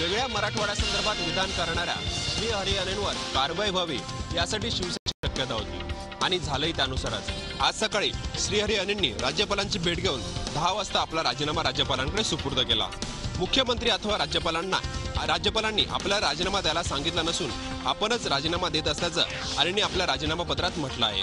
वेगळ्या मराठवाड्यासंदर्भात विधान करणाऱ्या श्रीहरी अणेंवर कारवाई व्हावी यासाठी शिवसेनेची शक्यता होती आणि झालंही त्यानुसारच। आज सकाळी श्रीहरी अणेंनी राज्यपालांची भेट घेऊन 10 वाजता आपला राजीनामा राज्यपालांकडे सुपूर्द केला। मुख्यमंत्री अथवा राज्यपालांनी आपला राजीनामा द्यायला सांगितलं नसून आपणच राजीनामा देत असल्याचं अणेंनी आपल्या राजीनामा पत्रात म्हटलं आहे।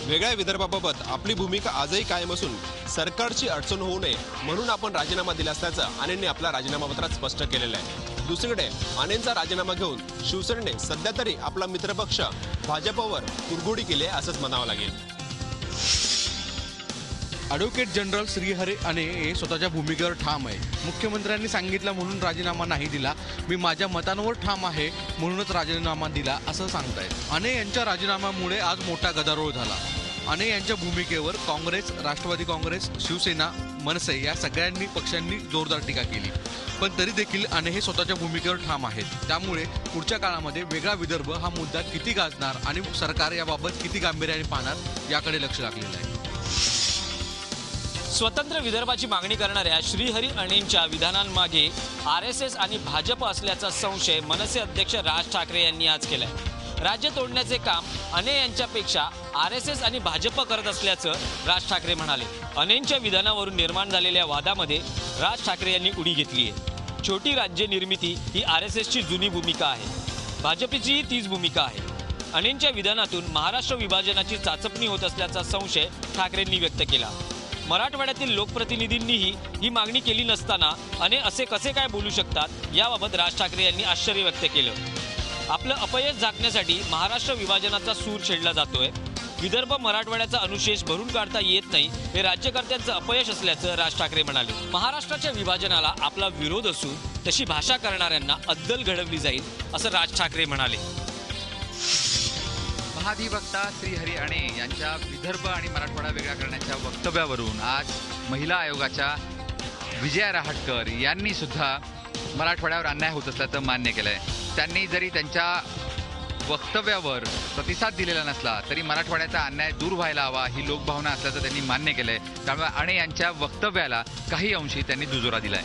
वेगळ्या विदर्भाबाबत आपली भूमिका आजही कायम असून सरकारची अडचण होऊ नये म्हणून आपण राजीनामा दिला असल्याचं अणेंनी आपल्या राजीनामा पत्रात स्पष्ट केलेलं आहे। दुसरीकडे अणेंचा राजीनामा घेऊन शिवसेनेने सध्या तरी आपला मित्रपक्ष भाजपवर कुरघोडी केली आहे असंच म्हणावं लागेल। ॲडव्होकेट जनरल श्रीहरी अणे हे स्वतःच्या भूमिकेवर ठाम आहे। मुख्यमंत्र्यांनी सांगितलं म्हणून राजीनामा नाही दिला, मी माझ्या मतांवर ठाम आहे म्हणूनच राजीनामा दिला असं सांगतायत। अणे यांच्या राजीनाम्यामुळे आज मोठा गदारोळ झाला। अणे यांच्या भूमिकेवर काँग्रेस, राष्ट्रवादी काँग्रेस, शिवसेना, मनसे या सगळ्यांनी पक्षांनी जोरदार टीका केली, पण तरी देखील अणे हे स्वतःच्या भूमिकेवर ठाम आहेत। त्यामुळे पुढच्या काळामध्ये वेगळा विदर्भ हा मुद्दा किती गाजणार आणि सरकार याबाबत किती गांभीर्याने पाहणार याकडे लक्ष लागलेलं आहे। स्वतंत्र विदर्भाची मागणी करणाऱ्या श्रीहरी अणेंच्या विधानांमागे RSS आणि भाजप असल्याचा संशय मनसे अध्यक्ष राज ठाकरे यांनी आज केलाय। राज्य तोडण्याचे काम अणे यांच्यापेक्षा RSS आणि भाजप करत असल्याचं राज ठाकरे म्हणाले। अणेंच्या विधानावरून निर्माण झालेल्या वादामध्ये राज ठाकरे यांनी उडी घेतली आहे। छोटी राज्य निर्मिती ही RSSची जुनी भूमिका आहे, भाजपचीही तीच भूमिका आहे। अणेंच्या विधानातून महाराष्ट्र विभाजनाची चाचपणी होत असल्याचा संशय ठाकरेंनी व्यक्त केला। मराठवाड्यातील लोकप्रतिनिधींनीही ही मागणी केली नसताना अणे असे कसे काय बोलू शकतात याबाबत राज ठाकरे यांनी आश्चर्य व्यक्त केलं। आपलं अपयश झाकण्यासाठी महाराष्ट्र विभाजनाचा सूर छेडला जातोय। विदर्भ मराठवाड्याचा अनुशेष भरून काढता येत नाही हे राज्यकर्त्यांचं अपयश असल्याचं राज ठाकरे म्हणाले। महाराष्ट्राच्या विभाजनाला आपला विरोध असून तशी भाषा करणाऱ्यांना अद्दल घडवली जाईल असं राज ठाकरे म्हणाले। महाधिवक्ता श्रीहरी अणे यांच्या विदर्भ आणि मराठवाडा वेगळा करण्याच्या वक्तव्यावरून आज महिला आयोगाच्या विजया रहाटकर यांनी सुद्धा मराठवाड्यावर अन्याय होत असल्याचं मान्य केलंय। त्यांनी जरी त्यांच्या वक्तव्यावर प्रतिसाद दिलेला नसला तरी मराठवाड्याचा अन्याय दूर व्हायला हवा ही लोकभावना असल्याचं त्यांनी मान्य केलंय। त्यामुळे अणे यांच्या वक्तव्याला काही अंशी त्यांनी दुजोरा दिलाय।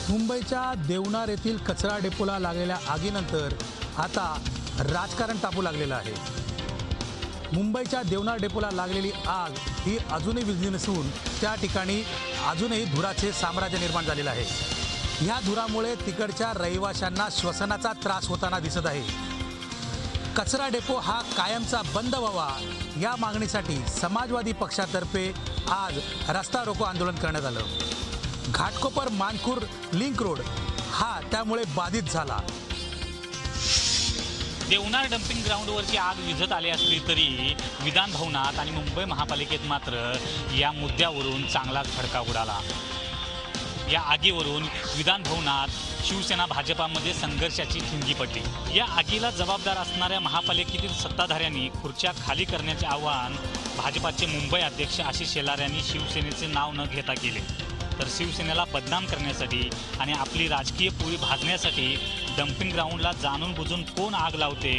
मुंबईच्या देवनार येथील कचरा डेपोला लागलेल्या आगीनंतर आता राजकारण तापू लागलेलं आहे। मुंबईच्या देवनार डेपोला लागलेली आग ही अजूनही विझली नसून त्या ठिकाणी अजूनही धुराचे साम्राज्य निर्माण झालेलं आहे। ह्या धुरामुळे तिकडच्या रहिवाशांना श्वसनाचा त्रास होताना दिसत आहे। कचरा डेपो हा कायमचा बंद व्हावा या मागणीसाठी समाजवादी पक्षातर्फे आज रस्ता रोको आंदोलन करण्यात आलं। घाटकोपर मानखुर लिंक रोड हा त्यामुळे बाधित झाला। देवनार डम्पिंग ग्राउंडवरची आग विझत आली असली तरी विधान भवनात आणि मुंबई महापालिकेत मात्र या मुद्द्यावरून चांगलाच खडका उडाला। या आगीवरून विधान भवनात शिवसेना भाजपामध्ये संघर्षाची ठिणगी पडली। या आगीला जबाबदार असणाऱ्या महापालिकेतील सत्ताधाऱ्यांनी खुर्च्या खाली करण्याचे आवाहन भाजपाचे मुंबई अध्यक्ष आशिष शेलार यांनी शिवसेनेचे नाव न घेता केले, तर शिवसेनेला बदनाम करण्यासाठी आणि आपली राजकीय पोळी भाजण्यासाठी डम्पिंग ग्राउंडला जाणून बुजून कोण आग लावते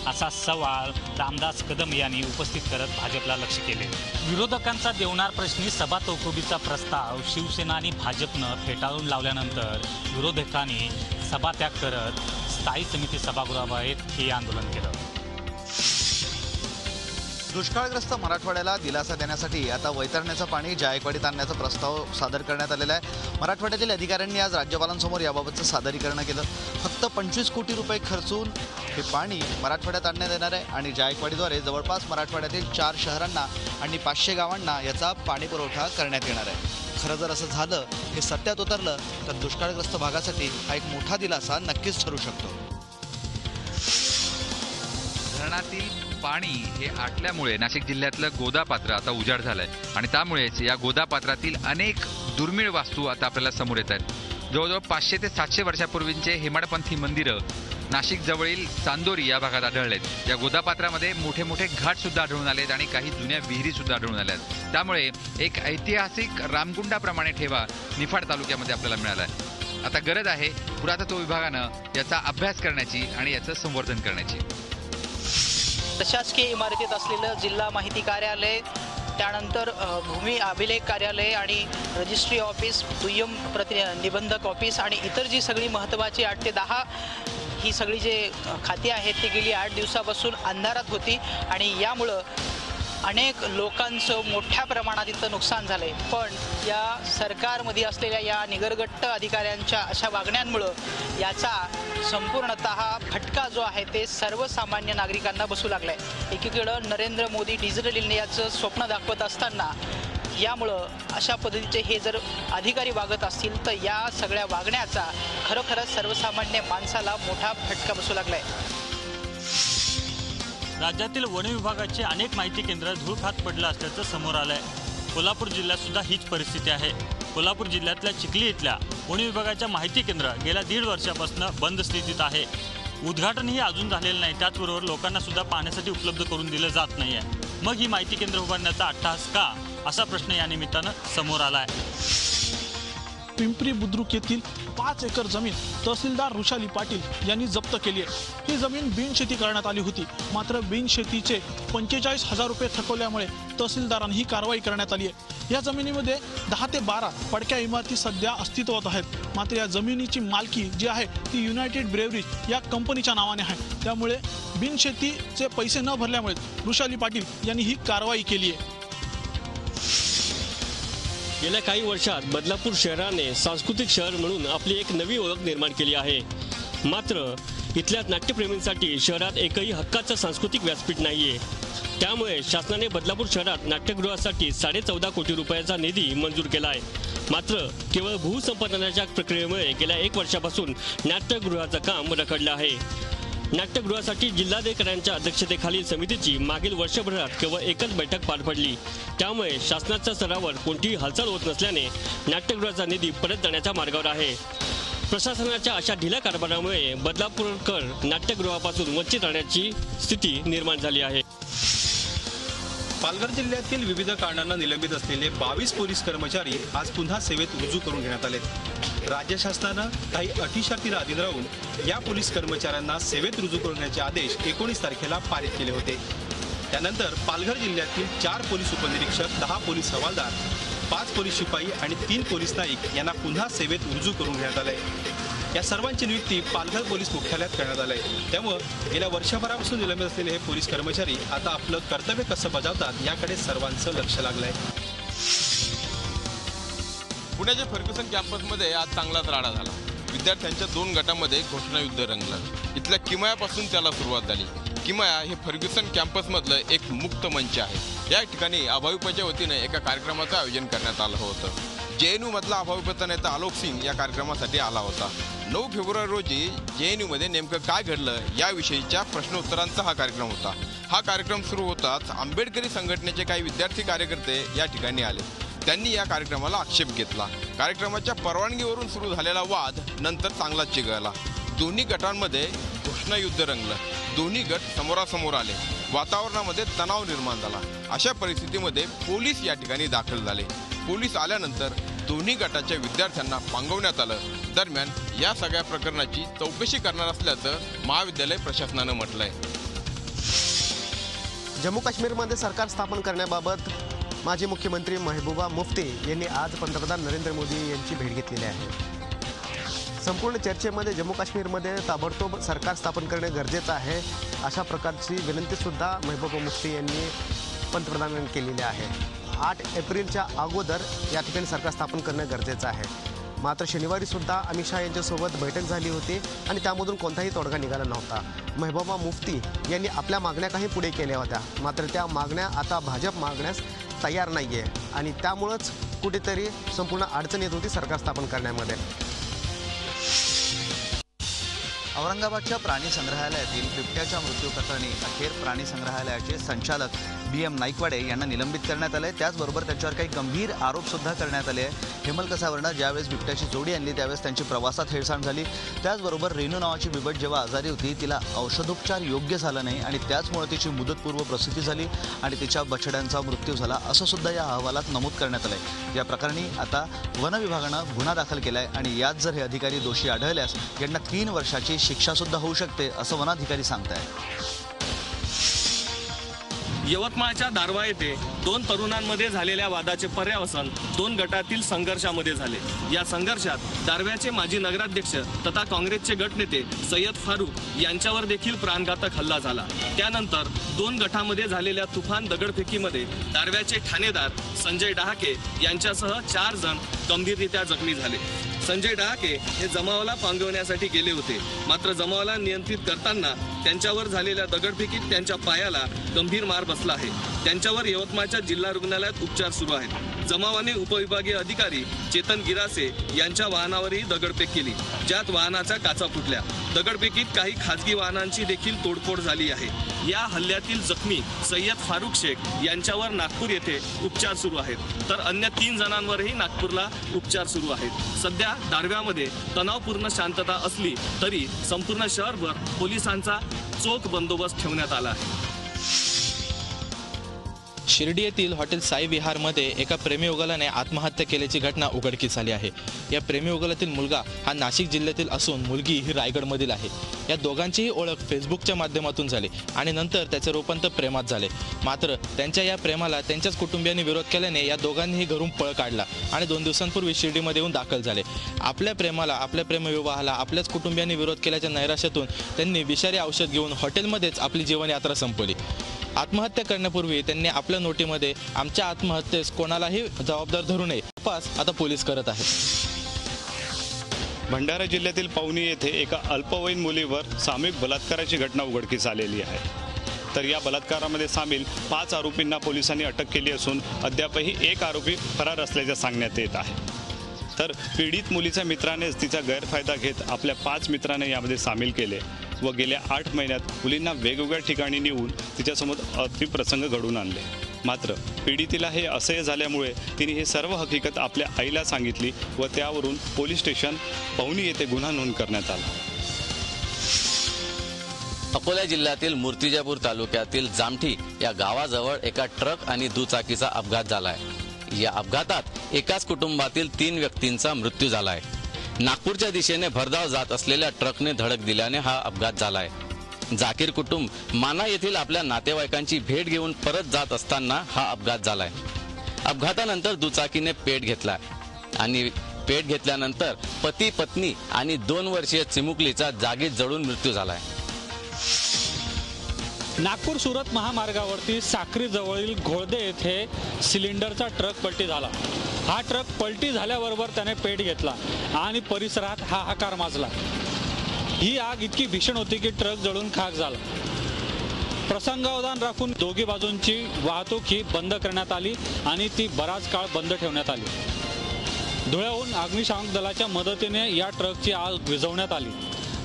असा सवाल रामदास कदम यांनी उपस्थित करत भाजपला लक्ष केले। विरोधकांचा देवनार प्रश्नी सभा तहकुबीचा प्रस्ताव शिवसेना आणि भाजपनं फेटाळून लावल्यानंतर विरोधकांनी सभात्याग करत स्थायी समिती सभागृहाबाहेर हे आंदोलन केलं। दुष्काळग्रस्त मराठवाड्याला दिलासा देण्यासाठी आता वैतरण्याचं पाणी जायकवाडीत आणण्याचा प्रस्ताव सादर करण्यात आलेला आहे। मराठवाड्यातील अधिकाऱ्यांनी आज राज्यपालांसमोर याबाबतचं सादरीकरण केलं। फक्त 25 कोटी रुपये खर्चून हे पाणी मराठवाड्यात आणण्यात येणार आहे आणि जायकवाडीद्वारे जवळपास मराठवाड्यातील 4 शहरांना आणि 500 गावांना याचा पाणी पुरवठा करण्यात येणार आहे। खरं जर असं झालं, हे सत्यात उतरलं तर दुष्काळग्रस्त भागासाठी हा एक मोठा दिलासा नक्कीच ठरू शकतो। धरणातील पाणी हे आटल्यामुळे नाशिक जिल्ह्यातलं गोदापात्र आता उजाड झालंय आणि त्यामुळेच या गोदापात्रातील अनेक दुर्मिळ वास्तू आता आपल्याला समोर येत आहेत। जवळजवळ 500 ते 700 वर्षापूर्वींचे हेमाडपंथी मंदिरं नाशिक जवळील चांदोरी या भागात आढळलेत। या गोदापात्रामध्ये मोठे मोठे घाट सुद्धा आढळून आलेत आणि काही जुन्या विहिरी सुद्धा आढळून आल्यात। त्यामुळे एक ऐतिहासिक रामकुंडाप्रमाणे ठेवा निफाड तालुक्यामध्ये आपल्याला मिळाला आहे। आता गरज आहे पुरातत्व विभागानं याचा अभ्यास करण्याची आणि याचं संवर्धन करण्याची। प्रशासकीय इमारतीत असलेलं जिल्हा माहिती कार्यालय त्यानंतर भूमी अभिलेख कार्यालय आणि रजिस्ट्री ऑफिस, दुय्यम निबंधक ऑफिस आणि इतर जी सगळी महत्त्वाची 8 ते 10 ही सगळी जे खाती आहेत ती गेली 8 दिवसापासून अंधारात होती आणि यामुळं अनेक लोकांचं मोठ्या प्रमाणात इथं नुकसान झालं आहे. पण या सरकारमध्ये असलेल्या या निगरगट्ट अधिकाऱ्यांच्या अशा वागण्यांमुळं याचा संपूर्णतः फटका जो आहे ते सर्वसामान्य नागरिकांना बसू लागला आहे. एकीकडं नरेंद्र मोदी डिजिटल इंडियाचं स्वप्न दाखवत असताना यामुळं अशा पद्धतीचे हे जर अधिकारी वागत असतील तर या सगळ्या वागण्याचा खरोखरच सर्वसामान्य माणसाला मोठा फटका बसू लागला आहे. राज्यातील वन विभागाचे अनेक माहिती केंद्र धूळ खात पडलं असल्याचं समोर आलं आहे. कोल्हापूर जिल्ह्यात सुद्धा हीच परिस्थिती आहे. कोल्हापूर जिल्ह्यातल्या चिखली इथल्या वन विभागाच्या माहिती केंद्र गेल्या 1.5 वर्षापासून बंद स्थितीत आहे. उद्घाटनही अजून झालेलं नाही. त्याचबरोबर लोकांना सुद्धा पाहण्यासाठी उपलब्ध करून दिलं जात नाही आहे. मग ही माहिती केंद्र उभारण्याचा अट्टहास का, असा प्रश्न या निमित्तानं समोर आला आहे. पिंपरी बुद्रुक येथील 5 एकर जमीन तहसीलदार ऋषाली पाटील यांनी जप्त केली आहे. ही जमीन बिनशेती करण्यात आली होती. मात्र बिनशेतीचे 45,000 रुपये थकवल्यामुळे तहसीलदारांनी ही कारवाई करण्यात आली आहे. या जमिनीमध्ये 10 ते 12 पडक्या इमारती सध्या अस्तित्वात आहेत. मात्र या जमिनीची मालकी जी आहे ती युनायटेड ब्रेवरीज या कंपनीच्या नावाने आहे. त्यामुळे बिनशेतीचे पैसे न भरल्यामुळे ऋषाली पाटील यांनी ही कारवाई केली आहे. गेल्या काही वर्षात बदलापूर शहराने सांस्कृतिक शहर म्हणून आपली एक नवी ओळख निर्माण केली आहे. मात्र इथल्या नाट्यप्रेमींसाठी शहरात एकही हक्काचं सांस्कृतिक व्यासपीठ नाहीये. त्यामुळे शासनाने बदलापूर शहरात नाट्यगृहासाठी 14.5 कोटी रुपयाचा निधी मंजूर केला आहे. मात्र केवळ भूसंपादनाच्या प्रक्रियेमुळे गेल्या 1 वर्षापासून नाट्यगृहाचं काम रखडलं आहे. नाट्यगृहासाठी जिल्हाधिकाऱ्यांच्या अध्यक्षतेखालील समितीची मागील वर्षभरात केवळ एकच बैठक पार पडली. त्यामुळे शासनाच्या स्तरावर कोणतीही हालचाल होत नसल्याने नाट्यगृहाचा निधी परत जाण्याच्या मार्गावर आहे. प्रशासनाच्या अशा ढिल्या कारभारामुळे बदलापूरकर नाट्यगृहापासून वंचित राहण्याची स्थिती निर्माण झाली आहे. पालघर जिल्ह्यातील विविध कारणांना निलंबित असलेले 22 पोलीस कर्मचारी आज पुन्हा सेवेत रुजू करून घेण्यात आले. राज्य शासनानं काही अटीशर्तीला अधीन राहून या पोलीस कर्मचाऱ्यांना सेवेत रुजू करण्याचे आदेश 19 तारखेला पारित केले होते. त्यानंतर पालघर जिल्ह्यातील 4 पोलीस उपनिरीक्षक, 10 पोलीस हवालदार, 5 पोलीस शिपाई आणि 3 पोलीस नाईक यांना पुन्हा सेवेत रुजू करून घेण्यात आले. या सर्वांची नियुक्ती पालघर पोलीस मुख्यालयात करण्यात आली आहे. त्यामुळे गेल्या वर्षभरापासून निलंबित असलेले हे पोलीस कर्मचारी आता आपलं कर्तव्य कसं बजावतात याकडे सर्वांचं लक्ष लागलंय. पुण्याच्या फर्ग्युसन कॅम्पसमध्ये आज चांगलाच राडा झाला. विद्यार्थ्यांच्या 2 गटांमध्ये घोषणायुद्ध रंगलं. इथल्या किमयापासून त्याला सुरुवात झाली. किमया हे फर्ग्युसन कॅम्पसमधलं एक मुक्त मंच आहे. या ठिकाणी अभाविपच्या वतीने एका कार्यक्रमाचं आयोजन करण्यात आलं होतं. JNU मधला अभाविपचा नेता आलोक सिंग या कार्यक्रमासाठी आला होता. 9 फेब्रुवारी रोजी JNU मध्ये नेमकं काय घडलं याविषयीच्या प्रश्नोत्तरांचा हा कार्यक्रम होता. हा कार्यक्रम सुरू होताच आंबेडकरी संघटनेचे काही विद्यार्थी कार्यकर्ते या ठिकाणी आले. त्यांनी या कार्यक्रमाला आक्षेप घेतला. कार्यक्रमाच्या परवानगीवरून सुरू झालेला वाद नंतर चांगलाच चिघळला. दोन्ही गटांमध्ये घोषणायुद्ध रंगलं. दोन्ही गट समोरासमोर आले. वातावरणामध्ये तणाव निर्माण झाला. अशा परिस्थितीमध्ये पोलीस या ठिकाणी दाखल झाले. पोलीस आल्यानंतर दोन्ही गटाच्या विद्यार्थ्यांना पांगवण्यात आलं. दरम्यान या सगळ्या प्रकरणाची चौकशी करणार असल्याचं महाविद्यालय प्रशासनानं म्हटलंय. जम्मू काश्मीरमध्ये सरकार स्थापन करण्याबाबत माजी मुख्यमंत्री महबूबा मुफ्ती यांनी आज पंतप्रधान नरेंद्र मोदी यांची भेट घेतलेली आहे. संपूर्ण चर्चेमध्ये जम्मू काश्मीरमध्ये ताबडतोब सरकार स्थापन करणे गरजेचं आहे अशा प्रकारची विनंतीसुद्धा महबूबा मुफ्ती यांनी पंतप्रधानांनी केलेली आहे. 8 एप्रिलच्या अगोदर या ठिकाणी सरकार स्थापन करणं गरजेचं आहे. मात्र शनिवारी सुद्धा अमित शहा यांच्यासोबत बैठक झाली होती आणि त्यामधून कोणताही तोडगा निघाला नव्हता. महबूबा मुफ्ती यांनी आपल्या मागण्या काही पुढे केल्या होत्या. मात्र त्या मागण्या आता भाजप मागण्यास तयार नाही आहे आणि त्यामुळंच कुठेतरी संपूर्ण अडचण येत होती सरकार स्थापन करण्यामध्ये. औरंगाबादच्या प्राणी संग्रहालयातील बिबट्याच्या मृत्यू प्रकरणी अखेर प्राणी संग्रहालयाचे संचालक BM नाईकवाडे यांना निलंबित करण्यात आले. त्याचबरोबर त्यांच्यावर काही गंभीर आरोपसुद्धा करण्यात आले. हेमलकसावरनं ज्यावेळेस बिबट्याची जोडी आणली त्यावेळेस त्यांची प्रवासात हेळसांड झाली. त्याचबरोबर रेणू नावाची बिबट जेव्हा आजारी होती तिला औषधोपचार योग्य झाला नाही आणि त्याचमुळे तिची मुदतपूर्व प्रसूती झाली आणि तिच्या बछड्यांचा मृत्यू झाला असं सुद्धा या अहवालात नमूद करण्यात आलं आहे. या प्रकरणी आता वन विभागानं गुन्हा दाखल केला आहे आणि यात जर हे अधिकारी दोषी आढळल्यास यांना 3 वर्षाची शिक्षासुद्धा होऊ शकते असं वनाधिकारी सांगतायत. यवतमाळच्या दारव्हा येथे 2 तरुणांमध्ये झालेल्या वादाचे पर्यावसन 2 गटातील संघर्षामध्ये झाले। या संघर्षात दारव्याचे माजी नगराध्यक्ष तथा काँग्रेसचे गटनेते सय्यद फारूक यांच्यावर देखील प्राणघातक हल्ला झाला। त्यानंतर 2 गटामध्ये झालेल्या तुफान दगडफेकीमध्ये दारव्याचे ठाणेदार संजय डहाके यांच्यासह 4 जण गंभीररित्या जखमी झाले। संजय डहाके हे जमावाला पांगवण्यासाठी गेले होते, मात्र जमावाला नियंत्रित करताना त्यांच्यावर झालेल्या दगडफेकीत त्यांच्या पायाला गंभीर मार बसला आहे। त्यांच्यावर यवतमाळच्या जिल्हा रुग्णालयात उपचार सुरू आहेत। जमावाने उपविभागीय अधिकारी चेतन गिरासे यांच्या वाहनावरही दगडफेक केली, ज्यात वाहनाच्या काचा फुटल्या। दगडफेकीत काही खासगी वाहनांची देखील तोडफोड झाली आहे। या हल्ल्यातील जखमी सय्यद फारूक शेख यांच्यावर नागपूर येथे उपचार सुरू आहेत, तर अन्य 3 जणांवरही नागपूरला उपचार सुरू आहेत। सध्या दारव्यामध्ये तणावपूर्ण शांतता असली तरी संपूर्ण शहरभर पोलिसांचा चोख बंदोबस्त ठेवण्यात आला आहे। शिर्डी येथील हॉटेल साई विहारमध्ये एका प्रेमीयुगलाने आत्महत्या केल्याची घटना उघडकीस आली आहे। या प्रेमीयुगलातील मुलगा हा नाशिक जिल्ह्यातील असून मुलगी ही रायगडमधील आहे। या दोघांचीही ओळख फेसबुकच्या माध्यमातून झाली आणि नंतर त्याचे रूपांतर प्रेमात झाले। मात्र त्यांच्या या प्रेमाला त्यांच्याच कुटुंबियांनी विरोध केल्याने या दोघांनीही घरून पळ काढला आणि 2 दिवसांपूर्वी शिर्डीमध्ये येऊन दाखल झाले। आपल्या प्रेमाला, आपल्या प्रेमविवाहाला आपल्याच कुटुंबियांनी विरोध केल्याच्या नैराश्यातून त्यांनी विषारी औषध घेऊन हॉटेलमध्येच आपली जीवनयात्रा संपवली। आत्महत्या करण्यापूर्वी त्यांनी आपल्या नोटीमध्ये आमच्या आत्महत्येस कोणालाही जबाबदार धरू नये तपास आता पोलीस करत आहेत। भंडारा जिल्ह्यातील पवनी येथे एका अल्पवयीन मुलीवर सामूहिक बलात्काराची घटना उघडकीस आलेली आहे। तर या बलात्कारामध्ये सामील 5 आरोपींना पोलिसांनी अटक केली असून अद्यापही 1 आरोपी फरार असल्याचे सांगण्यात येत आहे। तर पीडित मुलीच्या मित्रानेच तिचा गैरफायदा घेत आपल्या 5 मित्रांना यामध्ये सामील केले व गेल्या 8 महिन्यात मुलींना वेगवेगळ्या ठिकाणी नेऊन तिच्यासमोर अतिप्रसंग घडवून आणले। मात्र पीडितीला हे असह्य झाल्यामुळे तिने हे सर्व हकीकत आपल्या आईला सांगितली व त्यावरून पोलीस स्टेशन पवनी येथे गुन्हा नोंद करण्यात आला। अकोला जिल्ह्यातील मूर्तिजापूर तालुक्यातील जामठी या गावाजवळ एका ट्रक आणि दुचाकीचा अपघात झाला आहे। या अपघातात एकाच कुटुंबातील 3 व्यक्तींचा मृत्यू झाला आहे। नागपूरच्या दिशेने भरधाव जात असलेल्या ट्रकने धडक दिल्याने हा अपघात झाला आहे। जाकीर कुटुंब माना येथील आपल्या नातेवाईकांची भेट घेऊन परत जात असताना हा अपघात झालाय। अपघातानंतर दुचाकीने पेट घेतला आणि पेट घेतल्यानंतर पती पत्नी आणि 2 वर्षीय चिमुकलीचा जागीच जळून मृत्यू झालाय। नागपूर सुरत महामार्गावरती साक्री जवळील घोळदे येथे सिलेंडरचा ट्रक पलटी झाला। हा ट्रक पलटी झाल्याबरोबर त्याने पेट घेतला आणि परिसरात हाहाकार माजला। ही आग इतकी भीषण होती की ट्रक जळून खाक झाला। प्रसंगावधान राखून दोघी बाजूंची वाहतूक ही बंद करण्यात आली आणि ती बराच काळ बंद ठेवण्यात आली। धुळ्याहून अग्निशामक दलाच्या मदतीने या ट्रकची आग विझवण्यात आली,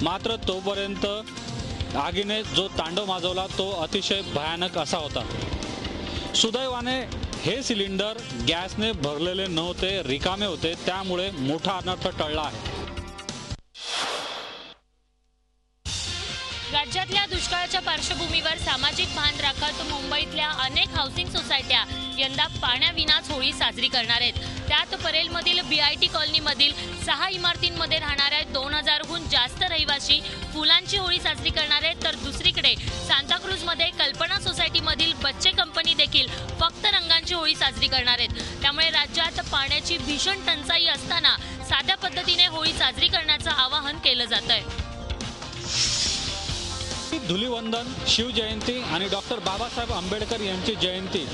मात्र तोपर्यंत आगीने जो तांडव माजवला तो अतिशय भयानक असा होता। सुदैवाने हे सिलेंडर गॅसने भरलेले नव्हते, रिकामे होते, त्यामुळे मोठा अनर्थ टळला आहे। राज्यातल्या दुष्काळाच्या पार्श्वभूमीवर सामाजिक भान राखत मुंबईतल्या अनेक हाऊसिंग सोसायट्या यंदा पाण्याविनाच होळी साजरी करणार आहेत। त्यात परेलमधील BIT कॉलनीमधील 6 इमारतींमध्ये राहणाऱ्या 2000हून जास्त रहिवासी फुलांची होळी साजरी करणार आहेत, तर दुसरीकडे सांताक्रूजमध्ये कल्पना सोसायटीमधील बच्चे कंपनी देखील फक्त रंगांची होळी साजरी करणार आहेत। त्यामुळे राज्यात पाण्याची भीषण टंचाई असताना साध्या पद्धतीने होळी साजरी करण्याचं आवाहन केलं जातंय। धुलीवंदन, शिवजयंती आणि डॉक्टर बाबासाहेब आंबेडकर यांची जयंती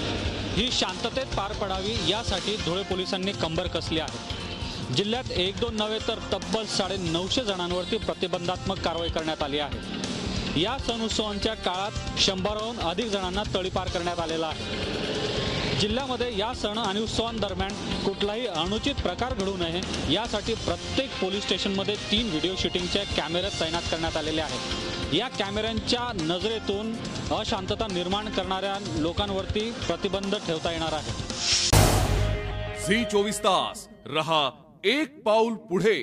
ही शांततेत पार पडावी यासाठी धुळे पोलिसांनी कंबर कसली आहे। जिल्ह्यात 1-2 नव्हे तर तब्बल 950 जणांवरती प्रतिबंधात्मक कारवाई करण्यात आली आहे। या सण उत्सवांच्या काळात 100हून अधिक जणांना तळीपार करण्यात आलेला आहे। जिल्ह्यामध्ये या सण आणि उत्सवांदरम्यान कुठलाही अनुचित प्रकार घडू नये यासाठी प्रत्येक पोलीस स्टेशनमध्ये 3 व्हिडिओ शूटिंगचे कॅमेरे तैनात करण्यात आलेले आहेत। या कॅमेऱ्यांच्या नजरेतून अशांतता निर्माण करणाऱ्या लोकांवरती प्रतिबंध ठेवता येणार आहे। झी 24 तास रहा एक पाऊल पुढे।